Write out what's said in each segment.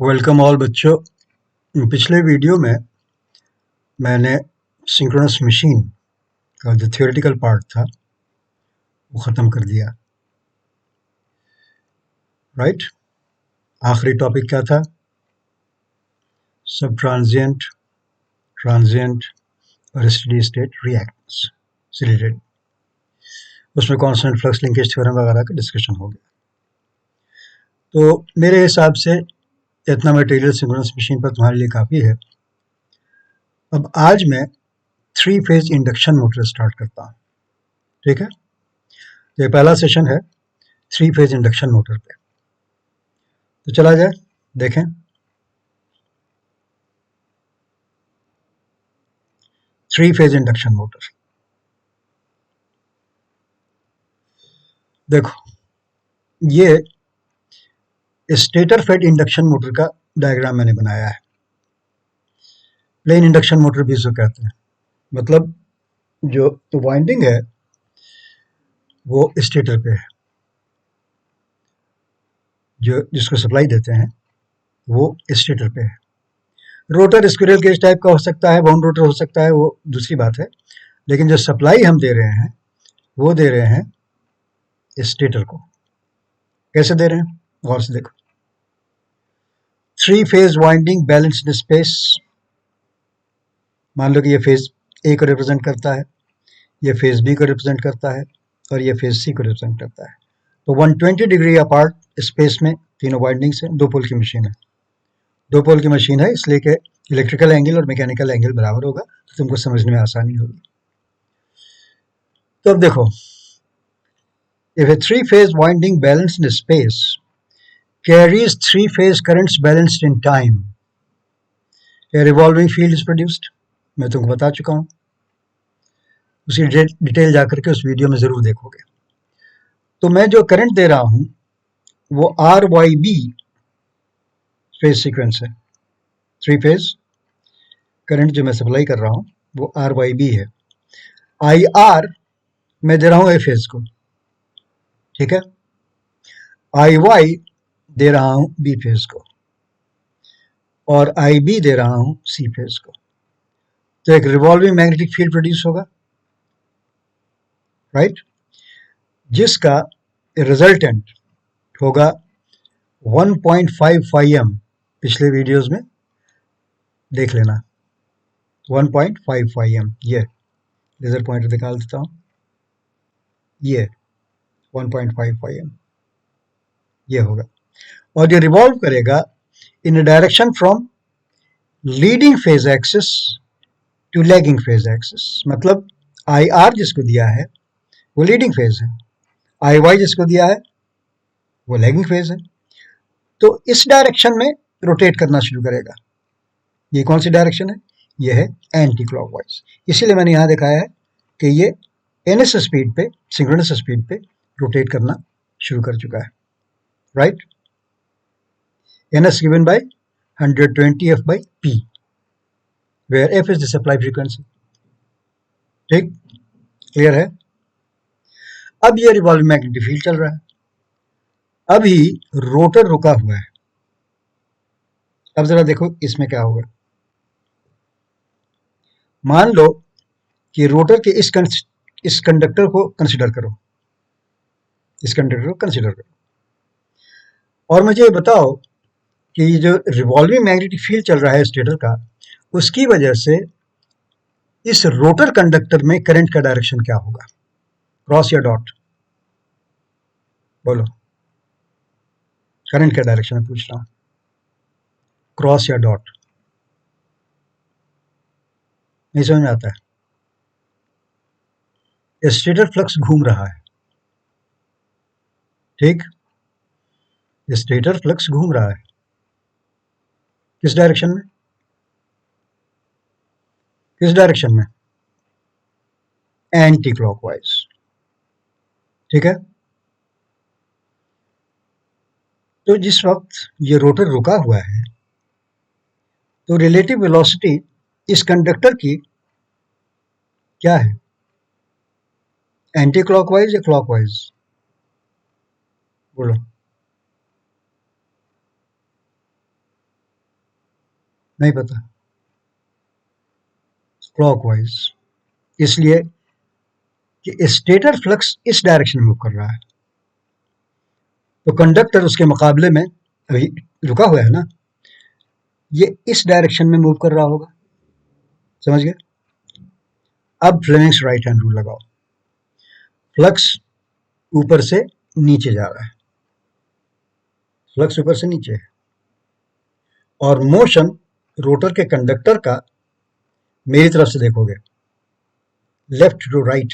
Welcome all बच्चों। पिछले video में मैंने सिंक्रोनस मशीन का जो थियोरेटिकल पार्ट था वो ख़त्म कर दिया। राइट, आखिरी टॉपिक क्या था? सब ट्रांजिएंट, ट्रांजिएंट और स्टेडी स्टेट रिएक्टेंस से रिलेटेड। उसमें कांस्टेंट फ्लक्स लिंकेज थ्योरम वगैरह का डिस्कशन हो गया। तो मेरे हिसाब से इतना मटेरियल सिंक्रोनस मशीन पर तुम्हारे लिए काफ़ी है। अब आज मैं 3 फेज इंडक्शन मोटर स्टार्ट करता हूँ। ठीक है, तो ये पहला सेशन है 3 फेज इंडक्शन मोटर पे। तो चला जाए, देखें। 3 फेज इंडक्शन मोटर। देखो, ये स्टेटर फेड इंडक्शन मोटर का डायग्राम मैंने बनाया है। प्लेन इंडक्शन मोटर भी इसको कहते हैं। मतलब जो वाइंडिंग है वो स्टेटर पे है, जो जिसको सप्लाई देते हैं वो स्टेटर पे है। रोटर स्क्विरल केज टाइप का हो सकता है, बाउंड रोटर हो सकता है, वो दूसरी बात है। लेकिन जो सप्लाई हम दे रहे हैं वो दे रहे हैं स्टेटर को। कैसे दे रहे हैं, गौर से देखो। 3 फेज वाइंडिंग बैलेंस्ड स्पेस। मान लो कि ये फेज ए को रिप्रेजेंट करता है, ये फेज बी को रिप्रेजेंट करता है और ये फेज सी को रिप्रेजेंट करता है। तो 120 डिग्री अपार्ट स्पेस में तीनों वाइंडिंग्स हैं। दो पोल की मशीन है, दो पोल की मशीन है, इसलिए कि इलेक्ट्रिकल एंगल और मैकेनिकल एंगल बराबर होगा, तो तुमको समझने में आसानी होगी। तो अब देखो, if a three phase winding balanced in space carries three phase currents balanced in time, a revolving field is produced। मैं तुमको बता चुका हूं, उसी डिटेल जाकर के उस वीडियो में जरूर देखोगे। तो मैं जो करंट दे रहा हूं वो R Y B phase sequence है। 3 फेज करंट जो मैं सप्लाई कर रहा हूं वो आर वाई बी है। आई आर मैं दे रहा हूं ए फेज को, ठीक है। आई वाई दे रहा हूं बी फेज को और आई बी दे रहा हूं सी फेज को। तो एक रिवॉल्विंग मैग्नेटिक फील्ड प्रोड्यूस होगा, राइट, जिसका रिजल्टेंट होगा 1.55 एम। पिछले वीडियोस में देख लेना, 1.55 एम। ये लेजर पॉइंटर निकाल देता हूं, ये 1.55 एम ये होगा। और ये रिवॉल्व करेगा in direction from leading phase axis to lagging phase axis. मतलब आई आर जिसको दिया है वो लीडिंग फेज है, आई वाई जिसको दिया है वो लैगिंग फेज है। तो इस डायरेक्शन में रोटेट करना शुरू करेगा। ये कौन सी डायरेक्शन है? ये है एंटी क्लॉकवाइज। इसीलिए मैंने यहां दिखाया है कि ये एनएस स्पीड पे, सिंक्रोनस स्पीड पे रोटेट करना शुरू कर चुका है, right. ns given by 120 f by p, where f is the supply frequency। ठीक, क्लियर है। अब ये रिवॉल्विंग मैग्नेटिक फील्ड चल रहा है, अभी रोटर रुका हुआ है। अब जरा देखो इसमें क्या होगा। मान लो कि रोटर के इस कंडक्टर को कंसिडर करो, इस कंडक्टर को कंसिडर करो, और मुझे ये बताओ कि ये जो रिवॉल्विंग मैग्नेटिक फील्ड चल रहा है स्टेटर का, उसकी वजह से इस रोटर कंडक्टर में करंट का डायरेक्शन क्या होगा? क्रॉस या डॉट? बोलो, करंट का डायरेक्शन पूछ रहा हूं, क्रॉस या डॉट? नहीं समझ में आता है। स्टेटर फ्लक्स घूम रहा है, ठीक, स्टेटर फ्लक्स घूम रहा है किस डायरेक्शन में? किस डायरेक्शन में? एंटी क्लॉकवाइज, ठीक है। तो जिस वक्त ये रोटर रुका हुआ है तो रिलेटिव वेलोसिटी इस कंडक्टर की क्या है? एंटी क्लॉकवाइज या क्लॉकवाइज? बोलो। नहीं पता, क्लॉकवाइज, इसलिए कि स्टेटर फ्लक्स इस डायरेक्शन में मूव कर रहा है, तो कंडक्टर उसके मुकाबले में अभी रुका हुआ है ना, ये इस डायरेक्शन में मूव कर रहा होगा, समझ गए। अब फ्लेमिंग्स राइट हैंड रूल लगाओ, फ्लक्स ऊपर से नीचे जा रहा है, फ्लक्स ऊपर से नीचे है, और मोशन रोटर के कंडक्टर का मेरी तरफ से देखोगे लेफ्ट टू राइट,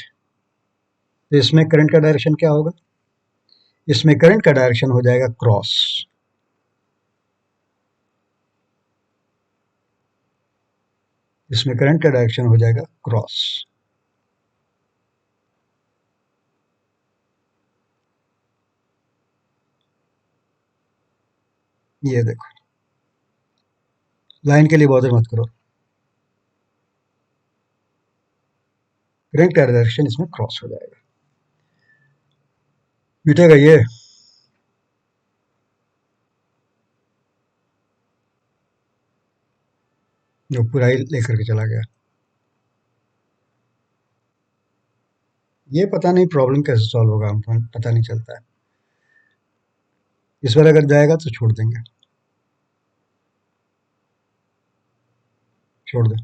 तो इसमें करंट का डायरेक्शन क्या होगा, इसमें करंट का डायरेक्शन हो जाएगा क्रॉस, इसमें करंट का डायरेक्शन हो जाएगा क्रॉस। ये देखो, लाइन के लिए बॉदर मत करो, करंट का डायरेक्शन इसमें क्रॉस हो जाएगा, मिटेगा ये। जो पूरा ही लेकर के चला गया, ये पता नहीं प्रॉब्लम कैसे सॉल्व होगा, हमको पता नहीं चलता है। इस बार अगर जाएगा तो छोड़ देंगे, छोड़ दो,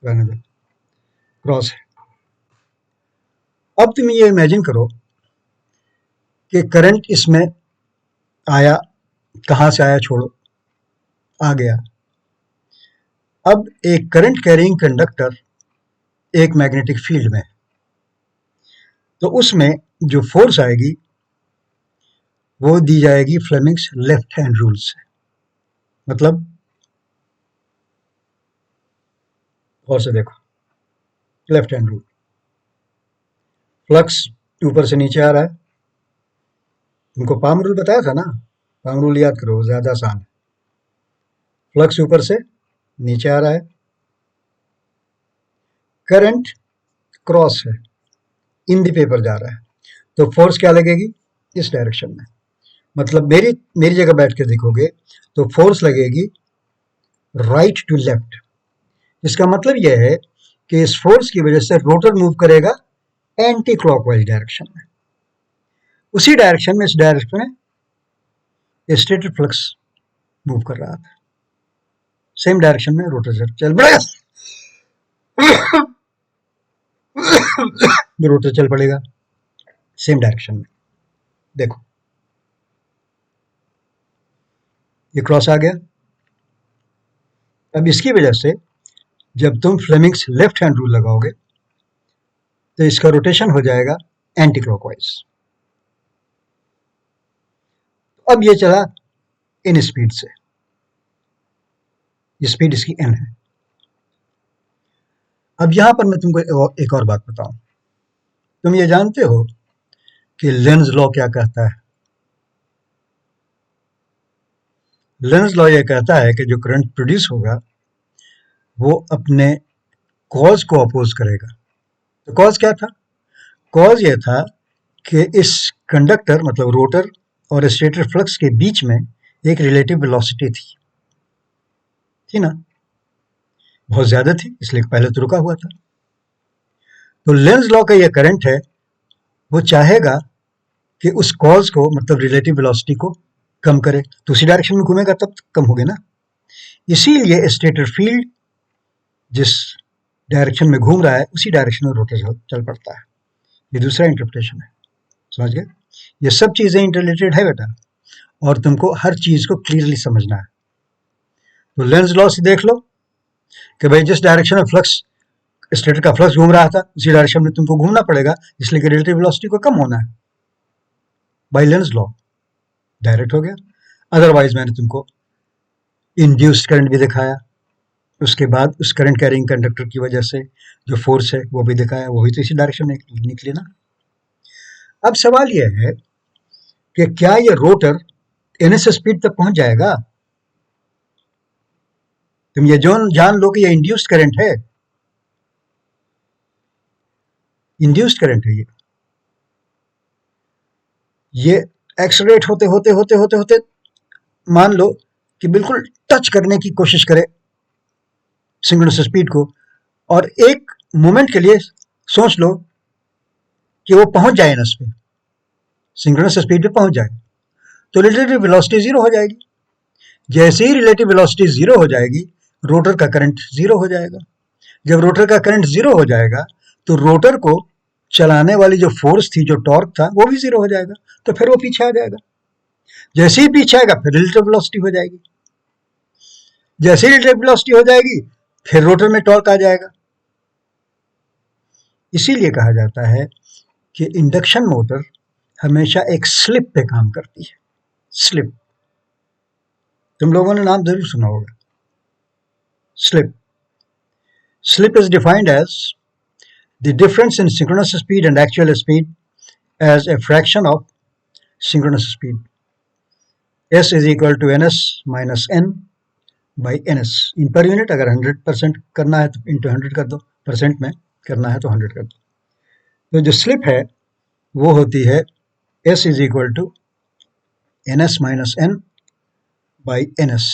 रहने दो, क्रॉस है। अब तुम ये इमेजिन करो कि करंट इसमें आया, कहाँ से आया छोड़ो, आ गया। अब एक करंट कैरिंग कंडक्टर एक मैग्नेटिक फील्ड में, तो उसमें जो फोर्स आएगी वो दी जाएगी फ्लेमिंग्स लेफ्ट हैंड रूल से, मतलब और से देखो, लेफ्ट हैंड रूल, फ्लक्स ऊपर से नीचे आ रहा है, तुमको पाम रूल बताया था ना, पाम रूल याद करो, ज्यादा आसान है। फ्लक्स ऊपर से नीचे आ रहा है, करंट क्रॉस है, इन द पेपर जा रहा है, तो फोर्स क्या लगेगी, इस डायरेक्शन में, मतलब मेरी मेरी जगह बैठ के देखोगे तो फोर्स लगेगी राइट टू लेफ्ट। इसका मतलब यह है कि इस फोर्स की वजह से रोटर मूव करेगा एंटी क्लॉकवाइज डायरेक्शन में, उसी डायरेक्शन में, इस डायरेक्शन में स्टेटर फ्लक्स मूव कर रहा था, सेम डायरेक्शन में रोटर चल पड़ेगा, रोटर चल पड़ेगा सेम डायरेक्शन में। देखो ये क्रॉस आ गया, अब इसकी वजह से जब तुम फ्लेमिंग्स लेफ्ट हैंड रूल लगाओगे तो इसका रोटेशन हो जाएगा एंटी क्लॉकवाइज। अब ये चला इन स्पीड से, ये स्पीड इसकी एन है। अब यहां पर मैं तुमको एक और बात बताऊं, तुम ये जानते हो कि लेंज लॉ क्या कहता है। लेंज लॉ ये कहता है कि जो करंट प्रोड्यूस होगा वो अपने कॉज को अपोज करेगा। तो कॉज क्या था, कॉज ये था कि इस कंडक्टर मतलब रोटर और स्टेटर फ्लक्स के बीच में एक रिलेटिव वेलोसिटी थी ना, बहुत ज्यादा थी, इसलिए पहले तो रुका हुआ था। तो लेंज लॉ का ये करंट है, वो चाहेगा कि उस कॉज को मतलब रिलेटिव वेलोसिटी को कम करे, तो उसी डायरेक्शन में घूमेगा तब कम होगी ना। इसीलिए स्टेटर फील्ड जिस डायरेक्शन में घूम रहा है उसी डायरेक्शन में रोटर चल पड़ता है। ये दूसरा इंटरप्रिटेशन है, समझ गए। ये सब चीजें इंटररिलेटेड है बेटा, और तुमको हर चीज को क्लियरली समझना है। तो लेंज लॉ से देख लो कि भाई जिस डायरेक्शन में फ्लक्स स्टेटर का फ्लक्स घूम रहा था उसी डायरेक्शन में तुमको घूमना पड़ेगा, इसलिए कि रिलेटिव वेलोसिटी को कम होना है, बाय लेंज लॉ डायरेक्ट हो गया। अदरवाइज मैंने तुमको इंड्यूस्ड करंट भी दिखाया, उसके बाद उस करंट कैरिंग कंडक्टर की वजह से जो फोर्स है वो भी दिखाया, वो भी तो इसी डायरेक्शन में निकली ना। अब सवाल यह है कि क्या ये रोटर एनएस स्पीड तक पहुंच जाएगा। तुम ये जान लो कि ये इंड्यूस्ड करंट है, इंड्यूस्ड करंट है ये एक्सलरेट होते होते होते होते होते मान लो कि बिल्कुल टच करने की कोशिश करे सिंक्रोनस स्पीड को, और एक मोमेंट के लिए सोच लो कि वो पहुंच जाए एनएस पे, सिंक्रोनस स्पीड पे पहुंच जाए, तो रिलेटिव वेलोसिटी जीरो हो जाएगी। जैसे ही रिलेटिव वेलोसिटी जीरो हो जाएगी, रोटर का करंट जीरो हो जाएगा। जब रोटर का करंट जीरो हो जाएगा तो रोटर को चलाने वाली जो फोर्स थी, जो टॉर्क था, वो भी जीरो हो जाएगा, तो फिर वो पीछे आ जाएगा। जैसे ही पीछे आएगा फिर रिलेटिव वेलोसिटी हो जाएगी, जैसे ही रिलेटिव वेलोसिटी हो जाएगी फिर रोटर में टॉर्क आ जाएगा। इसीलिए कहा जाता है कि इंडक्शन मोटर हमेशा एक स्लिप पे काम करती है। स्लिप, तुम लोगों ने नाम जरूर सुना होगा, slip. Slip is defined as the difference in synchronous speed and actual speed as a fraction of synchronous speed. S is equal to ns minus n by ns. In per unit अगर 100% करना है तो into 100 कर दो, percent में करना है तो 100 कर दो। तो जो स्लिप है वो होती है S is equal to ns minus n by ns।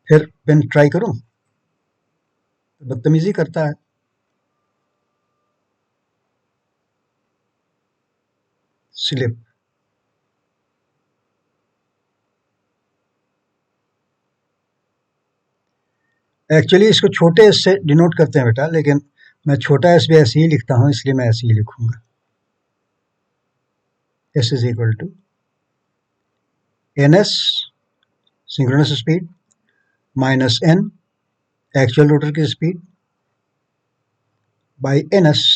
फिर पेन ट्राई करूं, बदतमीजी करता है। स्लिप, एक्चुअली इसको छोटे एस से डिनोट करते हैं बेटा, लेकिन मैं छोटा एस भी ऐसे ही लिखता हूं, इसलिए मैं ऐसे ही लिखूंगा। S is equal to ns synchronous speed minus n actual rotor की speed by ns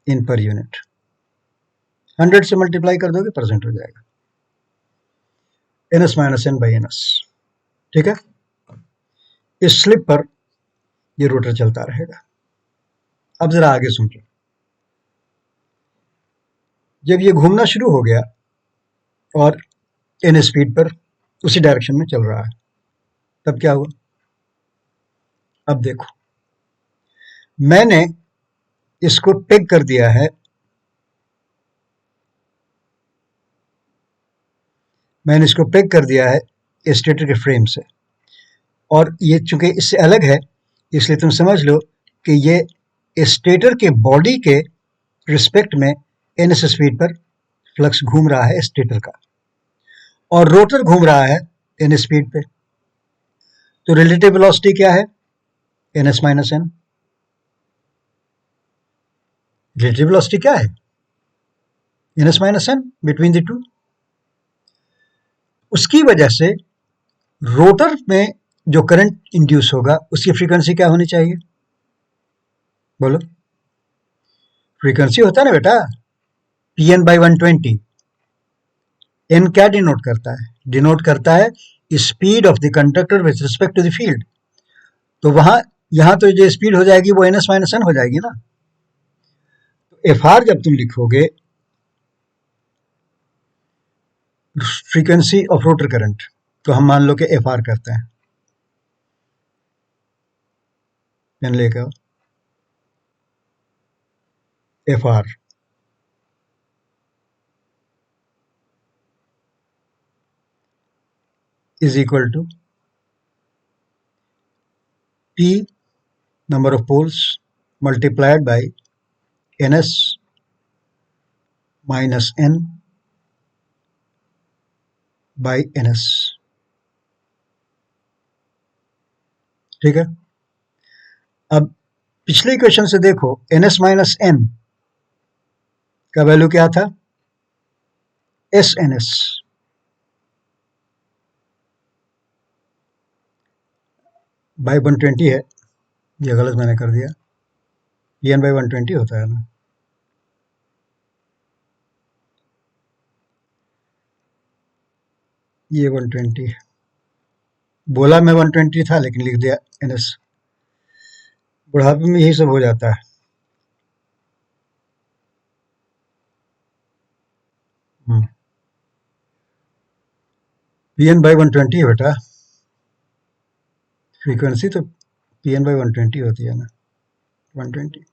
in per unit. 100 से मल्टीप्लाई कर दोगे परसेंट हो जाएगा, ns minus n by ns। ठीक है, इस स्लिप पर ये रोटर चलता रहेगा। अब जरा आगे समझो, जब ये घूमना शुरू हो गया और n स्पीड पर उसी डायरेक्शन में चल रहा है, तब क्या हुआ? अब देखो, मैंने इसको पेग कर दिया है, मैंने इसको पेग कर दिया है स्टेटर के फ्रेम से, और ये चूंकि इससे अलग है इसलिए तुम समझ लो कि ये स्टेटर के बॉडी के रिस्पेक्ट में ns स्पीड पर फ्लक्स घूम रहा है स्टेटर का, और रोटर घूम रहा है n स्पीड पे। तो रिलेटिव वेलोसिटी क्या है? ns minus n। Relative velocity क्या है? ns minus n between the to. उसकी वजह से रोटर में जो करंट इंड्यूस होगा उसकी फ्रीक्वेंसी क्या होनी चाहिए? बोलो, फ्रीक्वेंसी होता है ना बेटा Pn बाई 120। n क्या डिनोट करता है? डिनोट करता है speed of the conductor with respect to the field. तो वहां यहां तो जो स्पीड हो जाएगी वो ns माइनस n हो जाएगी ना। तो Fr जब तुम लिखोगे फ्रीक्वेंसी ऑफ रोटर करंट, तो हम मान लो कि Fr करते हैं, पेन लेकर Fr is equal to P number of poles multiplied by ns minus n by ns। ठीक है, अब पिछले इक्वेशन से देखो ns माइनस n का वैल्यू क्या था? SNS। बाई 120 है, ये गलत मैंने कर दिया, Pn बाई 120 होता है ना। ये 120 है, बोला मैं 120 था लेकिन लिख दिया NS। बुढ़ापे में यही सब हो जाता है। Pn बाई 120 है बेटा, फ्रीक्वेंसी तो Pn बाई 120 होती है ना, 120।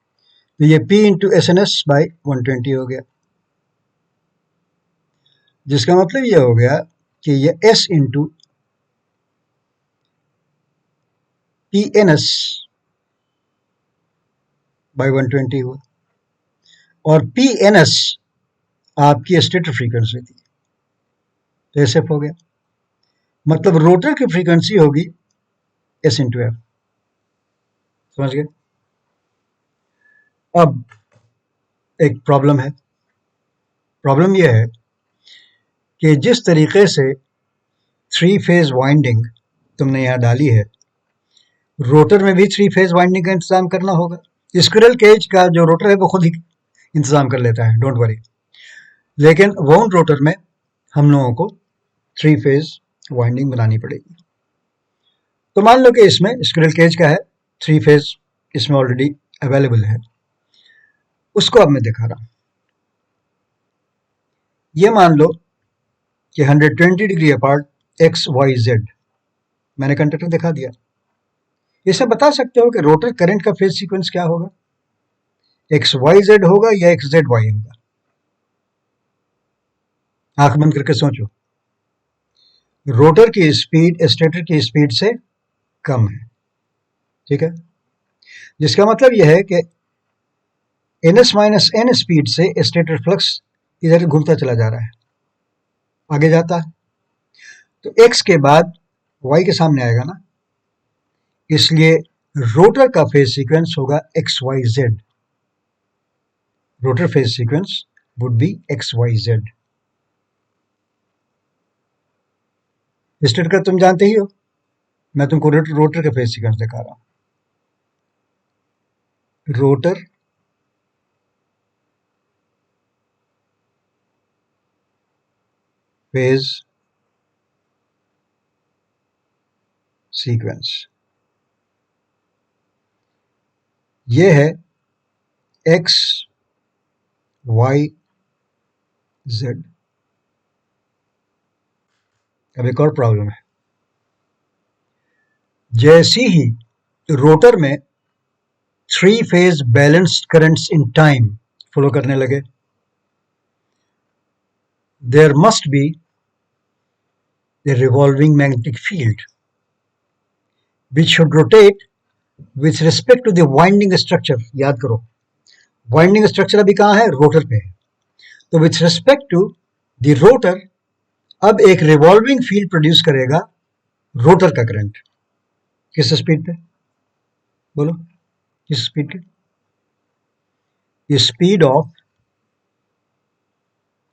तो ये P इंटू SNS बाई 120 हो गया, जिसका मतलब ये हो गया कि ये S इंटू PNS बाई 120 हुआ, और PNS आपकी स्टेटर फ्रीक्वेंसी थी, तो SF हो गया। मतलब रोटर की फ्रीक्वेंसी होगी S इंटू एफ। समझ गए? अब एक प्रॉब्लम है। प्रॉब्लम यह है कि जिस तरीके से 3 फेज वाइंडिंग तुमने यहाँ डाली है, रोटर में भी 3 फेज वाइंडिंग का इंतजाम करना होगा। स्क्विरल केज का जो रोटर है वो खुद ही इंतजाम कर लेता है, डोंट वरी। लेकिन वाउंड रोटर में हम लोगों को 3 फेज वाइंडिंग बनानी पड़ेगी। तो मान लो कि इसमें स्क्विरल केज का है, 3 फेज इसमें ऑलरेडी अवेलेबल है, उसको अब मैं दिखा रहा हूं। ये मान लो कि 120 डिग्री अपार्ट XYZ मैंने कंडक्टर दिखा दिया। इसे बता सकते हो कि रोटर करंट का फेज सीक्वेंस क्या होगा, XYZ होगा या XZY होगा? आंख बंद करके सोचो। रोटर की स्पीड स्टेटर की स्पीड से कम है, ठीक है, जिसका मतलब यह है कि ns माइनस n स्पीड से स्टेटर फ्लक्स इधर घूमता चला जा रहा है, आगे जाता है, तो x के बाद y के सामने आएगा ना, इसलिए रोटर का फेज सीक्वेंस होगा XYZ। Rotor phase sequence would be XYZ। Stator का तुम जानते ही हो, मैं तुमको रोटर का फेज सीक्वेंस दिखा रहा हूं। रोटर फेज सीक्वेंस ये है X Y Z। अब एक और प्रॉब्लम है। जैसे ही रोटर में 3 phase balanced currents in time flow करने लगे, there must be a revolving magnetic field which should rotate with respect to the winding structure। याद करो, वाइंडिंग स्ट्रक्चर अभी कहां है, रोटर पे है, तो with respect to the rotor अब एक रिवॉल्विंग फील्ड प्रोड्यूस करेगा रोटर का करंट। किस स्पीड पे, बोलो किस स्पीड पे? Speed of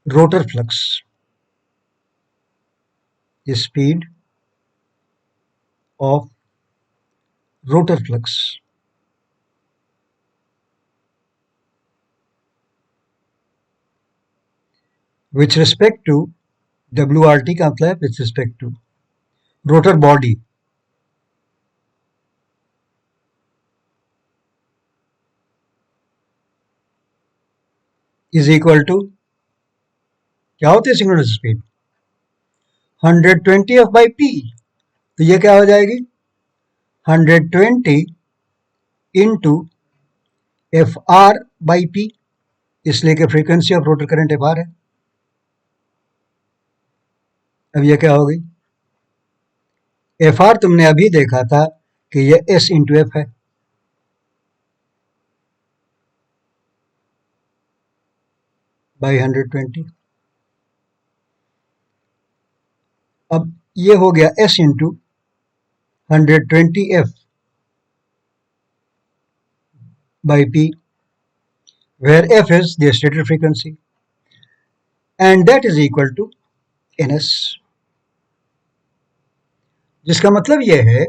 rotor flux, speed of rotor flux with respect to WRT का मतलब है with respect to rotor body. Is equal to क्या होती है synchronous speed, 120F by P। तो ये क्या हो जाएगी, 120 इंटू FR बाई P, इसलिए कि frequency of rotor current FR है। अब ये क्या हो गई, FR तुमने अभी देखा था कि ये S इंटू F है, बाई 120। अब ये हो गया S into 120F by P, where F is the stated frequency and that is equal to NS। जिसका मतलब यह है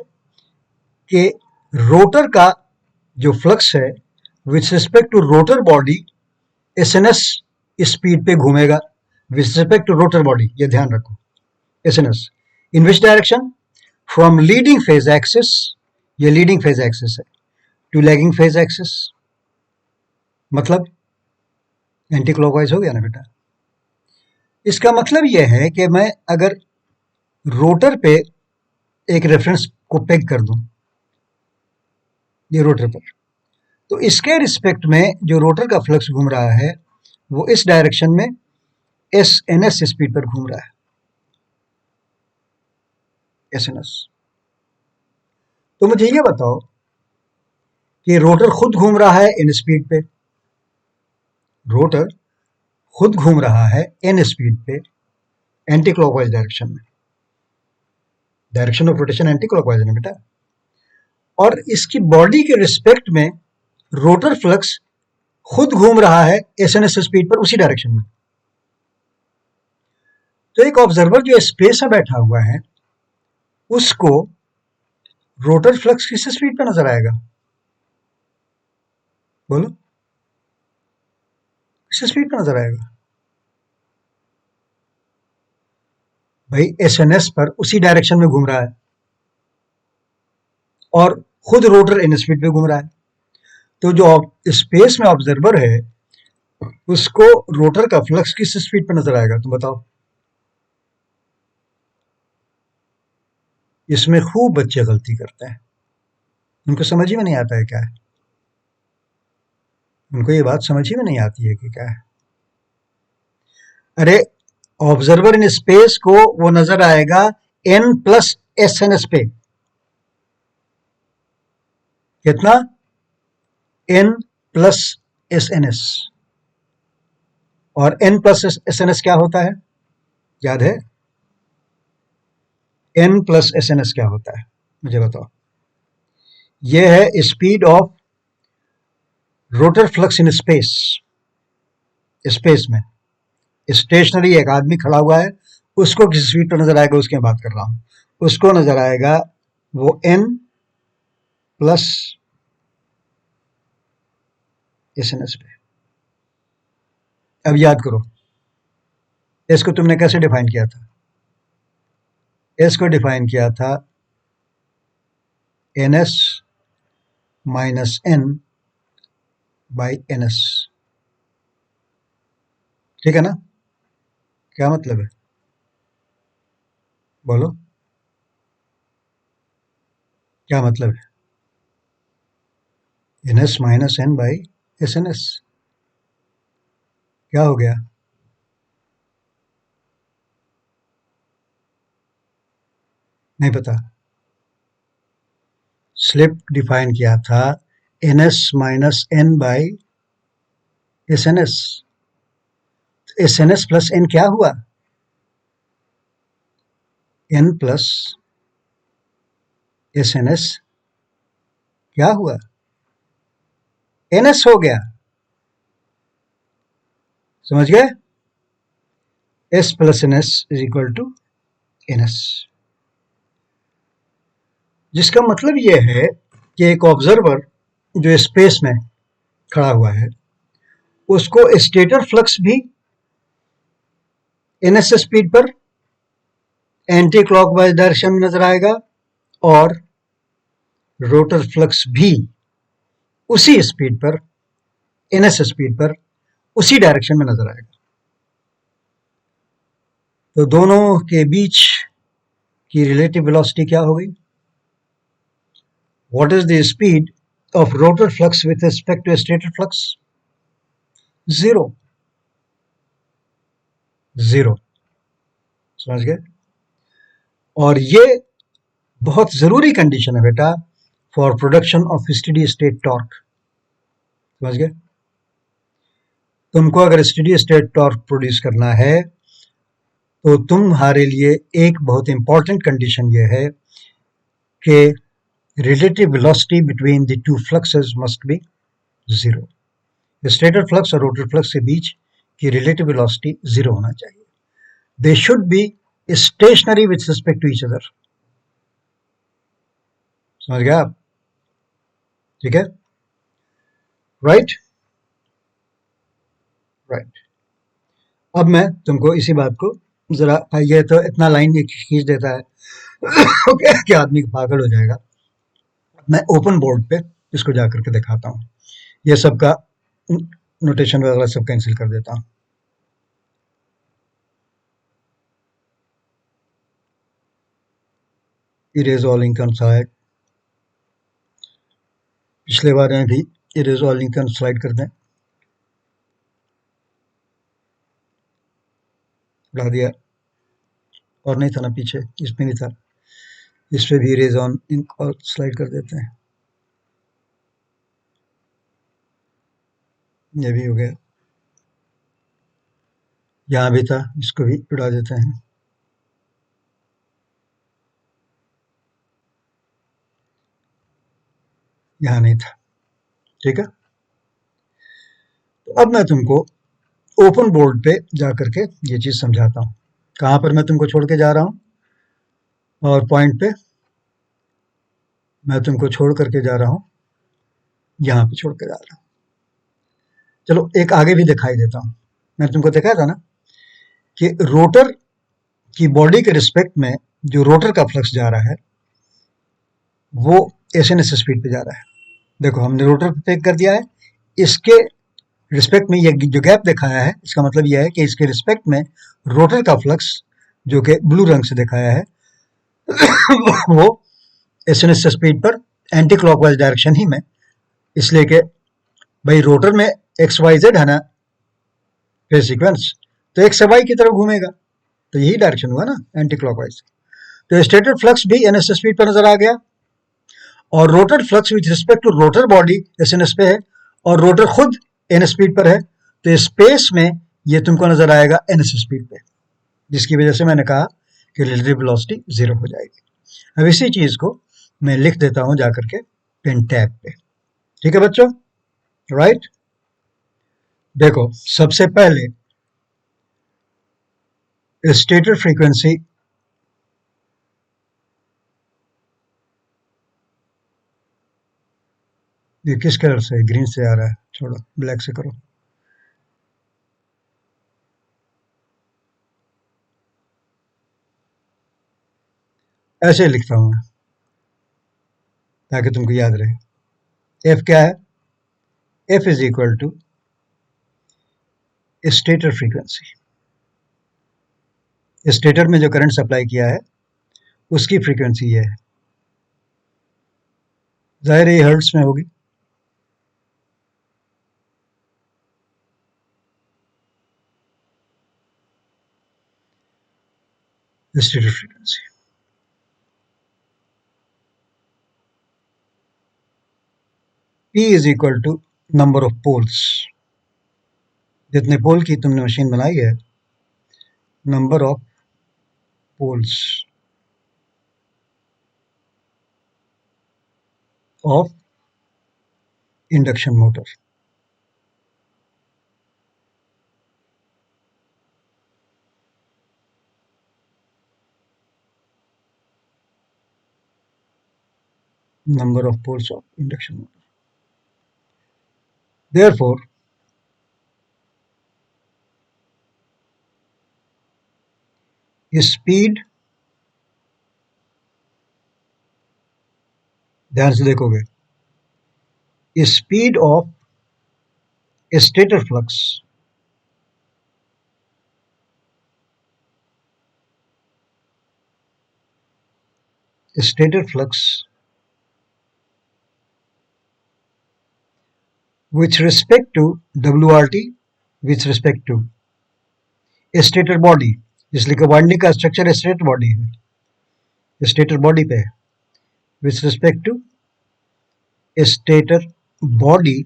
कि रोटर का जो फ्लक्स है with respect to rotor body SNS speed पे घूमेगा, with respect to rotor body, ये ध्यान रखो, SNS in which direction, from leading phase axis, ये लीडिंग फेज एक्सिस है, टू लैगिंग फेज एक्सिस, मतलब एंटी क्लॉकवाइज हो गया ना बेटा। इसका मतलब यह है कि मैं अगर रोटर पे एक रेफरेंस को पेग कर दूं, ये रोटर पर, तो इसके रिस्पेक्ट में जो रोटर का फ्लक्स घूम रहा है वो इस डायरेक्शन में SNS स्पीड पर घूम रहा है, SNS। तो मुझे ये बताओ कि रोटर खुद घूम रहा है इन स्पीड पे, रोटर खुद घूम रहा है एन स्पीड पे एंटी क्लॉकवाइज डायरेक्शन में, direction of rotation anti clockwise है बेटा, और इसकी बॉडी के रिस्पेक्ट में रोटर फ्लक्स खुद घूम रहा है एस एन एस स्पीड पर उसी डायरेक्शन में। तो एक ऑब्जर्वर जो स्पेस में बैठा हुआ है उसको रोटर फ्लक्स किस स्पीड पर नजर आएगा? बोलो, किस स्पीड पर नजर आएगा? भाई एस एन एस पर उसी डायरेक्शन में घूम रहा है और खुद रोटर इन स्पीड पे घूम रहा है। तो जो स्पेस में ऑब्जर्वर है उसको रोटर का फ्लक्स किस स्पीड पर नजर आएगा, तुम बताओ। इसमें खूब बच्चे गलती करते हैं, उनको समझ ही में नहीं आता है क्या है, उनको ये बात समझ ही में नहीं आती है कि क्या है। अरे ऑब्जर्वर इन स्पेस को वो नजर आएगा N plus S N S पे, कितना? N plus S N S. और N plus S N S क्या होता है, याद है? N plus S N S क्या होता है मुझे बताओ। यह है speed of rotor flux in space, space में स्टेशनरी एक आदमी खड़ा हुआ है, उसको किस स्पीड पर नजर आएगा उसकी मैं बात कर रहा हूं, उसको नजर आएगा वो N plus S N S पे। अब याद करो इसको तुमने कैसे डिफाइन किया था, इसको डिफाइन किया था N S minus N by N S, ठीक है ना? क्या मतलब है बोलो, क्या मतलब है? N S minus N by S N S, क्या हो गया? नहीं पता? स्लिप डिफाइन किया था N S minus N by S N S, S N S plus N क्या हुआ? N plus S N S क्या हुआ? एन एस हो गया, समझ गए? S plus N S is equal to N S, जिसका मतलब यह है कि एक ऑब्जर्वर जो स्पेस में खड़ा हुआ है उसको स्टेटर फ्लक्स भी एन एस स्पीड पर एंटी क्लॉकवाइज डायरेक्शन में नजर आएगा और रोटर फ्लक्स भी उसी स्पीड पर एन एस स्पीड पर उसी डायरेक्शन में नजर आएगा। तो दोनों के बीच की रिलेटिव वेलोसिटी क्या हो गई? What is the speed of rotor flux with respect to stator flux? Zero, zero, समझ गए? और ये बहुत जरूरी कंडीशन है बेटा for production of steady state torque, समझ गए? तुमको अगर स्टेडी स्टेट टॉर्क प्रोड्यूस करना है तो तुम्हारे लिए एक बहुत इंपॉर्टेंट कंडीशन ये है कि relative velocity between the two fluxes must be zero. Stator flux और रोटर फ्लक्स के बीच की रिलेटिव वेलोसिटी जीरो होना चाहिए। They should be stationary with respect to each other, समझ गए आप? ठीक है, राइट राइट। अब मैं तुमको इसी बात को जरा, ये तो इतना लाइन खींच देता है कि आदमी पागल हो जाएगा। मैं ओपन बोर्ड पे इसको जाकर के दिखाता हूँ, ये सबका नोटेशन वगैरह सब कैंसिल कर देता हूँ। Erase all link on slide, पिछले बार में भी erase all link on slide कर दें, उड़ा दिया, और नहीं था ना पीछे, इसमें नहीं था। इस पे भी रेज ऑन और स्लाइड कर देते हैं, ये भी हो गया, यहाँ भी था, इसको भी उड़ा देते हैं, यहाँ नहीं था। ठीक है, तो अब मैं तुमको ओपन बोर्ड पे जा करके ये चीज समझाता हूँ। कहाँ पर मैं तुमको छोड़ के जा रहा हूँ, और पॉइंट पे मैं तुमको छोड़ करके जा रहा हूँ, यहाँ पे छोड़ के जा रहा हूँ। चलो एक आगे भी दिखाई देता हूँ। मैंने तुमको दिखाया था ना कि रोटर की बॉडी के रिस्पेक्ट में जो रोटर का फ्लक्स जा रहा है वो एस एन एस स्पीड पे जा रहा है। देखो हमने रोटर पे टेक कर दिया है, इसके रिस्पेक्ट में ये जो गैप दिखाया है इसका मतलब यह है कि इसके रिस्पेक्ट में रोटर का फ्लक्स जो कि ब्लू रंग से दिखाया है वो एस एन एस स्पीड पर एंटी क्लॉकवाइज डायरेक्शन ही में, इसलिए कि भाई रोटर में एक्स वाई जेड है ना फेज सीक्वेंस, तो एक्स वाई की तरफ घूमेगा, तो यही डायरेक्शन हुआ ना एंटी क्लॉकवाइज। तो स्टेटेड फ्लक्स भी एन एस स्पीड पर नजर आ गया, और rotor flux with respect to rotor body S N S पे है, और रोटर खुद एन स्पीड पर है, तो स्पेस में ये तुमको नजर आएगा एन एस स्पीड पे, जिसकी वजह से मैंने कहा कि रिलेटिव वेलोसिटी जीरो हो जाएगी। अब इसी चीज को मैं लिख देता हूं जाकर के पेन टैब पे। ठीक है बच्चों, राइट। देखो सबसे पहले स्टेटर फ्रीक्वेंसी ये किस कलर से, ग्रीन से आ रहा है, छोड़ो ब्लैक से करो। ऐसे लिखता हूं मैं ताकि तुमको याद रहे। एफ क्या है, F is equal to stator frequency, stator में जो करंट सप्लाई किया है उसकी फ्रीक्वेंसी ये है, जाहिर है ये हर्ट्स में होगी। Stator frequency P is equal to number of poles, जितने पोल की तुमने मशीन बनाई है, number of poles of induction motor. Number of poles of induction motor, therefore speed, ध्यान से देखोगे, speed of stator flux stator flux with respect to WRT with respect to stator body, इसलिए कि winding का structure stator body है, stator body पे है, with respect to stator body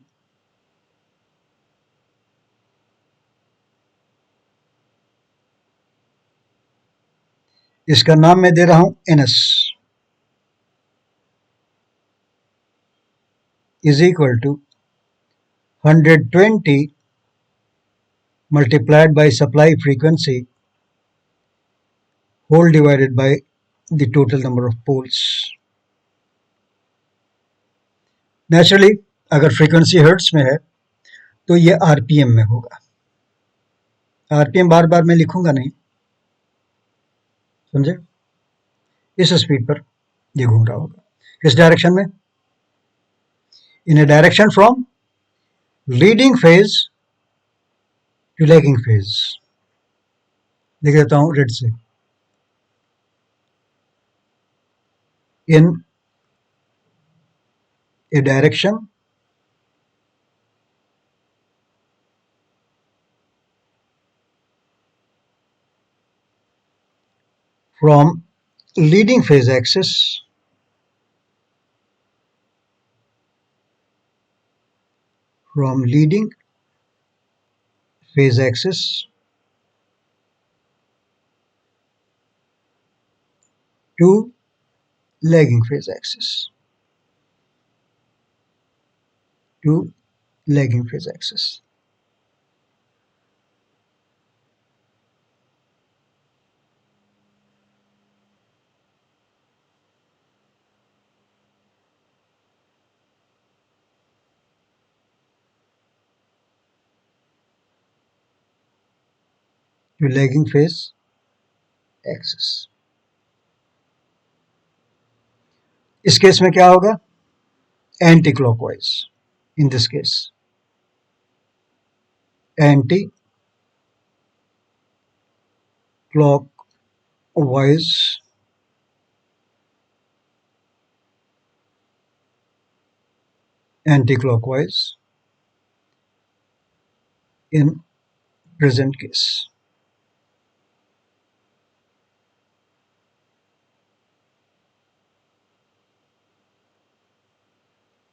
इसका नाम मैं दे रहा हूं NS is equal to 120 multiplied by supply frequency whole divided by the total number of poles। Naturally अगर फ्रीक्वेंसी हर्ट्स में है तो ये आरपीएम में होगा, आरपीएम बार बार मैं लिखूंगा नहीं, समझे, इस स्पीड पर ये घूम रहा होगा, किस डायरेक्शन में, in a direction from leading phase to lagging phase. लिख देता हूं रेड से, in a direction from leading phase axis from leading phase axis to lagging phase axis to lagging phase axis. To lagging phase axis. इस case में क्या होगा? Anti clockwise. In this case anti clockwise anti-clockwise in present case.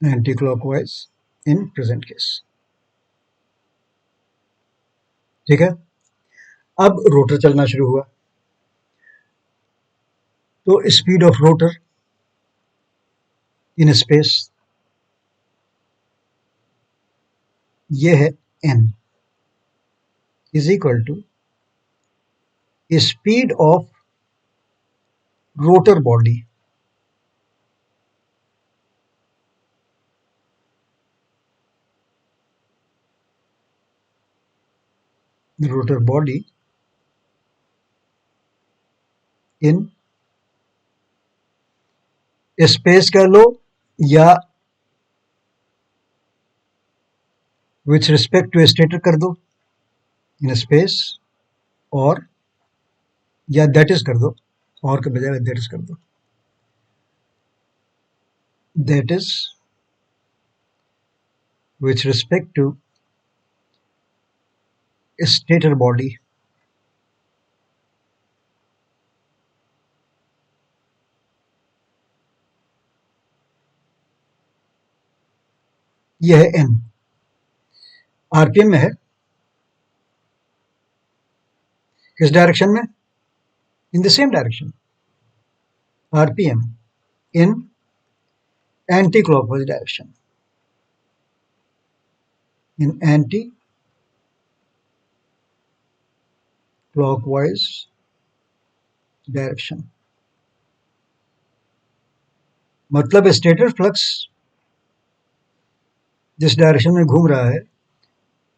Anti-clockwise in present case. ठीक है. अब rotor चलना शुरू हुआ तो speed of rotor in space ये है n is equal to speed of rotor body in space कह लो या विथ रिस्पेक्ट टू स्टेटर कर दो इन स्पेस और या दैट इज कर दो और के बजाय दैट इज कर दो that is with respect to stator body यह है n आरपीएम में है किस डायरेक्शन में in the same direction RPM in anti clockwise direction in anti-clockwise direction. मतलब स्टेटर फ्लक्स जिस डायरेक्शन में घूम रहा है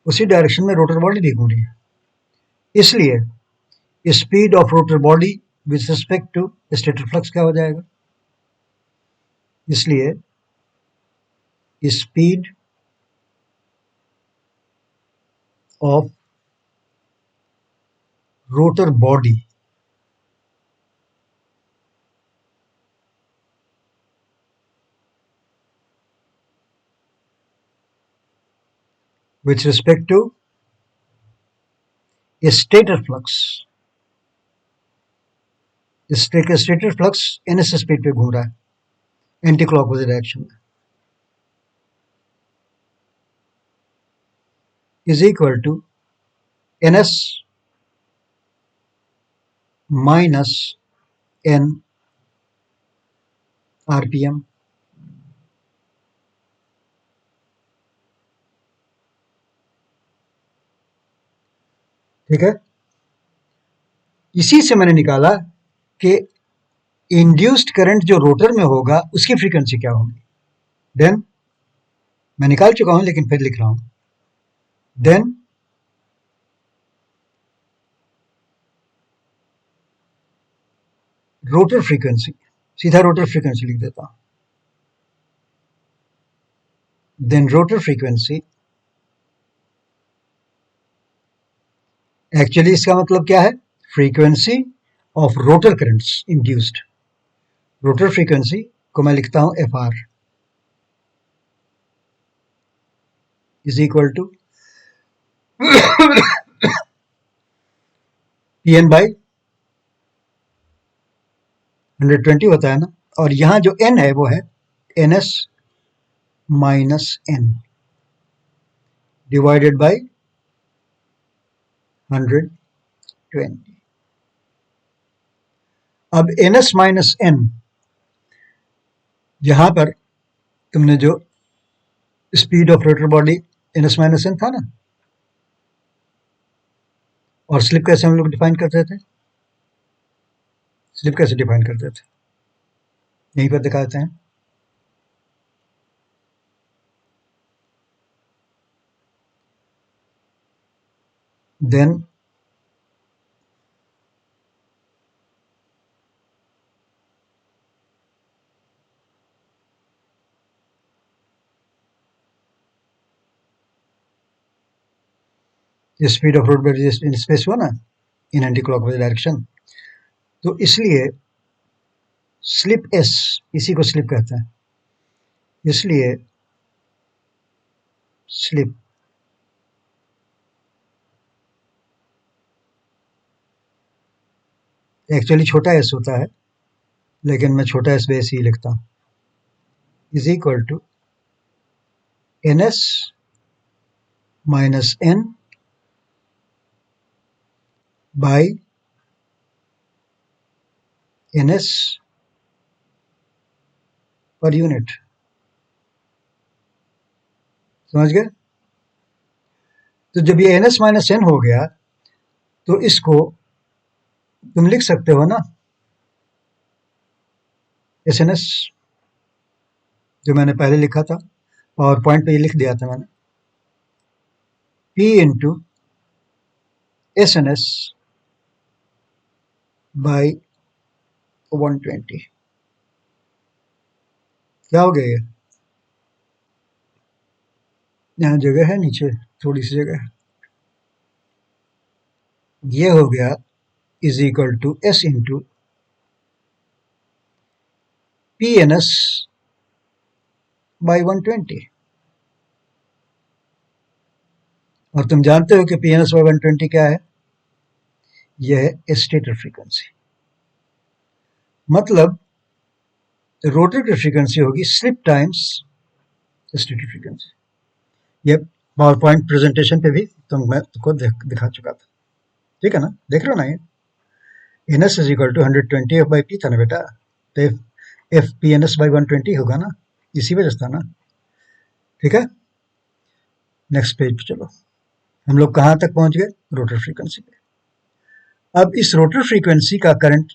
उसी डायरेक्शन में रोटर बॉडी भी घूम रही है इसलिए speed of rotor body with respect to stator flux क्या हो जाएगा इसलिए speed of rotor body with respect to a stator flux stator flux ns speed पे घूम रहा है एंटी क्लॉकवाइज डायरेक्शन में is equal to ns minus n rpm ठीक है इसी से मैंने निकाला कि इंड्यूस्ड करंट जो रोटर में होगा उसकी फ्रीक्वेंसी क्या होगी देन मैं निकाल चुका हूं लेकिन फिर लिख रहा हूं देन रोटर फ्रीक्वेंसी सीधा रोटर फ्रीक्वेंसी लिख देता हूं देन रोटर फ्रीक्वेंसी एक्चुअली इसका मतलब क्या है frequency of rotor currents induced rotor frequency को मैं लिखता हूं F R is equal to P N by 120 होता है ना, और यहाँ जो n है वो है ns minus n divided by 120। अब ns माइनस n, यहां पर तुमने जो speed of rotor body ns minus n था ना, और स्लिप कैसे हम लोग डिफाइन करते थे, स्लिप कैसे डिफाइन करते थे, यहीं पर दिखाते हैं। Then speed of road in space हुआ ना इन एंटी क्लॉकवाइज डायरेक्शन, तो इसलिए स्लिप एस, इसी को स्लिप कहते हैं, इसलिए स्लिप एक्चुअली छोटा एस होता है, लेकिन मैं छोटा एस बेस ही लिखता हूं, is equal to N S minus N by N S per unit. समझ गए? तो जब ये एन एस माइनस एन हो गया, तो इसको तुम लिख सकते हो ना एस एन एस, जो मैंने पहले लिखा था, पावर पॉइंट पे ये लिख दिया था मैंने, P into S N S by 120। क्या हो गया ये? यहाँ जगह है, नीचे थोड़ी सी जगह है, ये हो गया is equal to S into P N S by 120। और तुम जानते हो कि पी एन एस बाई 120 क्या है? यह है स्टेटर फ्रीक्वेंसी, मतलब रोटर की फ्रीक्वेंसी होगी स्लिप टाइम्स स्टेटर फ्रीक्वेंसी। ये पावर पॉइंट प्रेजेंटेशन पे भी मैं तुमको दिखा चुका था, ठीक है ना, देख रहे हो ना ये, N S is equal to 120 F by P था ना बेटा, तो F P N S by 120 होगा ना, इसी वजह से था ना, ठीक है। नेक्स्ट पेज पे चलो, हम लोग कहाँ तक पहुंच गए? रोटर फ्रीक्वेंसी पे। अब इस रोटर फ्रीक्वेंसी का करंट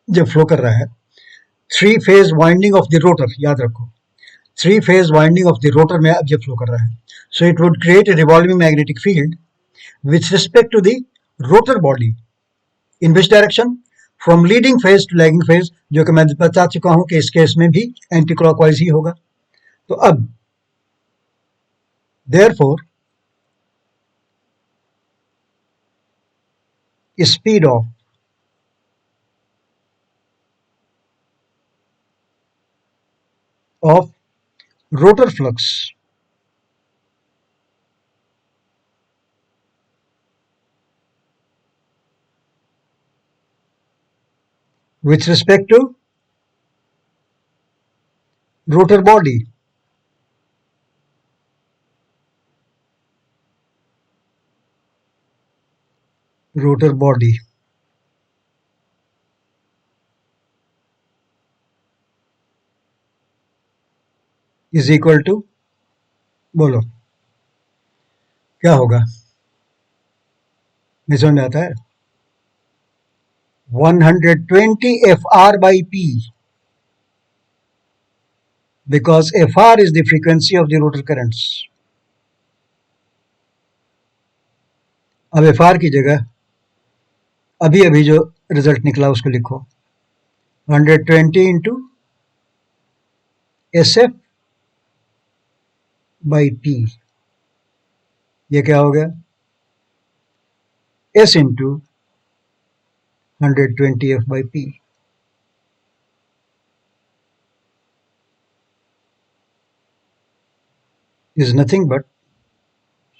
जब फ्लो कर रहा है, three phase winding of the rotor, याद रखो, three phase winding of the rotor में अब जब फ्लो कर रहा है, so it would create a revolving magnetic field with respect to the rotor body in which direction, from leading phase to lagging phase, जो कि मैं बता चुका हूं कि इस केस में भी एंटी क्लॉकवाइज ही होगा। तो अब therefore speed of rotor flux with respect to rotor body is equal to, बोलो क्या होगा? नहीं समझ में आता है? 120 FR by P, because FR is the frequency of the rotor currents. अब FR की जगह अभी अभी जो रिजल्ट निकला उसको लिखो, 120 इंटू SF by P, ये क्या हो गया? S into 120 F by P is nothing but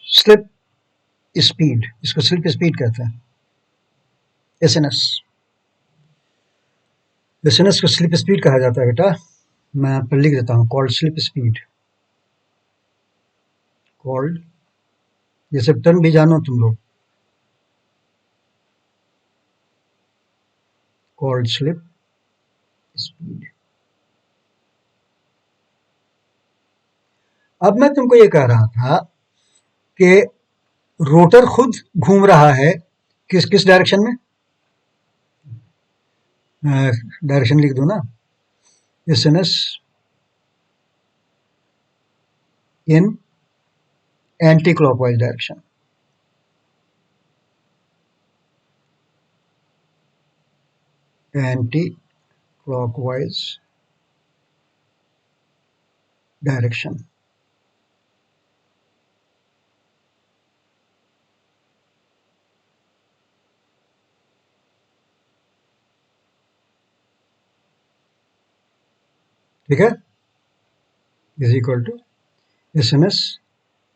slip speed, इसको स्लिप स्पीड कहते हैं, एस एन एस। एसएनएस को स्लिप स्पीड कहा जाता है बेटा, मैं यहाँ पर लिख देता हूँ, कॉल्ड स्लिप स्पीड, कॉल्ड, ये सब टर्म भी जानो तुम लोग, कॉल्ड स्लिप स्पीड। अब मैं तुमको ये कह रहा था कि रोटर खुद घूम रहा है किस किस डायरेक्शन में, डायरेक्शन लिख दो ना, S N S in anti clockwise direction, anti clockwise direction. ठीक है, is equal to S N S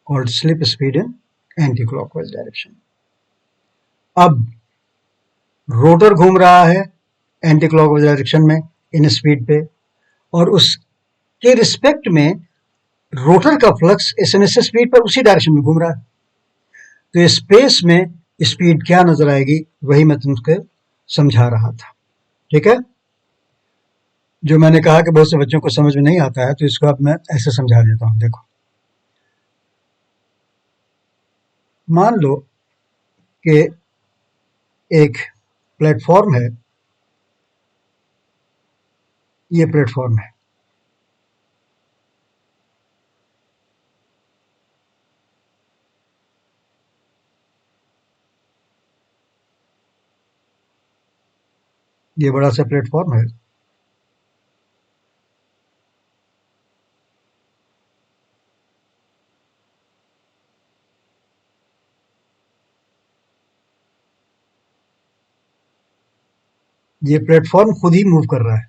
called slip speed in anti clockwise direction. अब रोटर घूम रहा है एंटी क्लॉकवाइज डायरेक्शन में इन स्पीड पे, और उसके रिस्पेक्ट में रोटर का फ्लक्स एसएनएस स्पीड पर उसी डायरेक्शन में घूम रहा है। तो स्पेस में स्पीड क्या नजर आएगी, वही मैं तुमको समझा रहा था। ठीक है, जो मैंने कहा कि बहुत से बच्चों को समझ में नहीं आता है, तो इसको अब मैं ऐसे समझा देता हूं। देखो, मान लो कि एक प्लेटफॉर्म है, ये प्लेटफॉर्म है, ये बड़ा सा प्लेटफॉर्म है, ये प्लेटफॉर्म खुद ही मूव कर रहा है।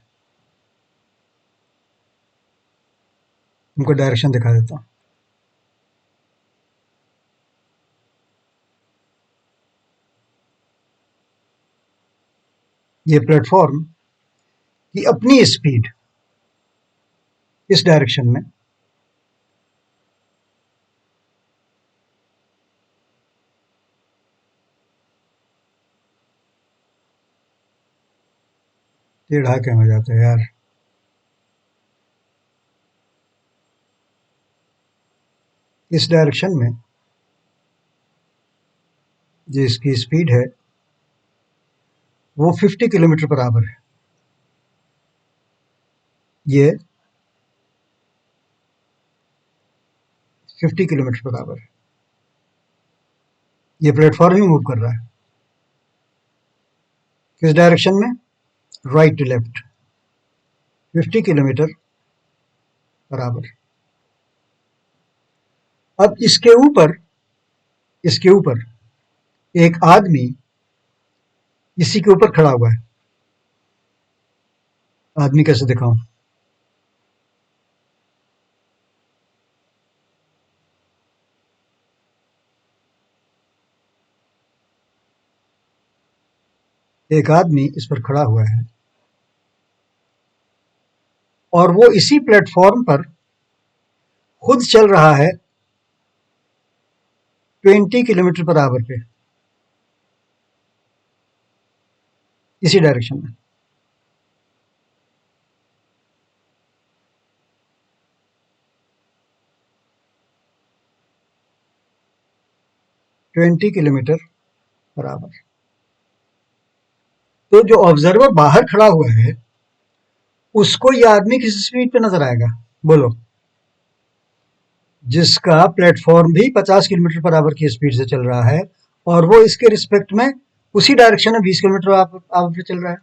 तुमको डायरेक्शन दिखा देता हूं। ये प्लेटफॉर्म की अपनी स्पीड इस डायरेक्शन में टेढ़ा क्या हो जाता है यार, इस डायरेक्शन में जो इसकी स्पीड है वो 50 किलोमीटर पर आवर है। ये 50 किलोमीटर पर आवर है। ये प्लेटफॉर्म ही मूव कर रहा है किस डायरेक्शन में, right to left, 50 kilometre per hour. अब इसके ऊपर एक आदमी इसी के ऊपर खड़ा हुआ है। आदमी कैसे दिखाऊं, एक आदमी इस पर खड़ा हुआ है और वो इसी प्लेटफॉर्म पर खुद चल रहा है 20 किलोमीटर पर आवर पे, इसी डायरेक्शन में। Twenty kilometre per our. तो जो ऑब्जर्वर बाहर खड़ा हुआ है उसको ये आदमी किस स्पीड पे नजर आएगा, बोलो, जिसका प्लेटफॉर्म भी 50 किलोमीटर पर आवर की स्पीड से चल रहा है और वो इसके रिस्पेक्ट में उसी डायरेक्शन में 20 किलोमीटर आवर पे चल रहा है।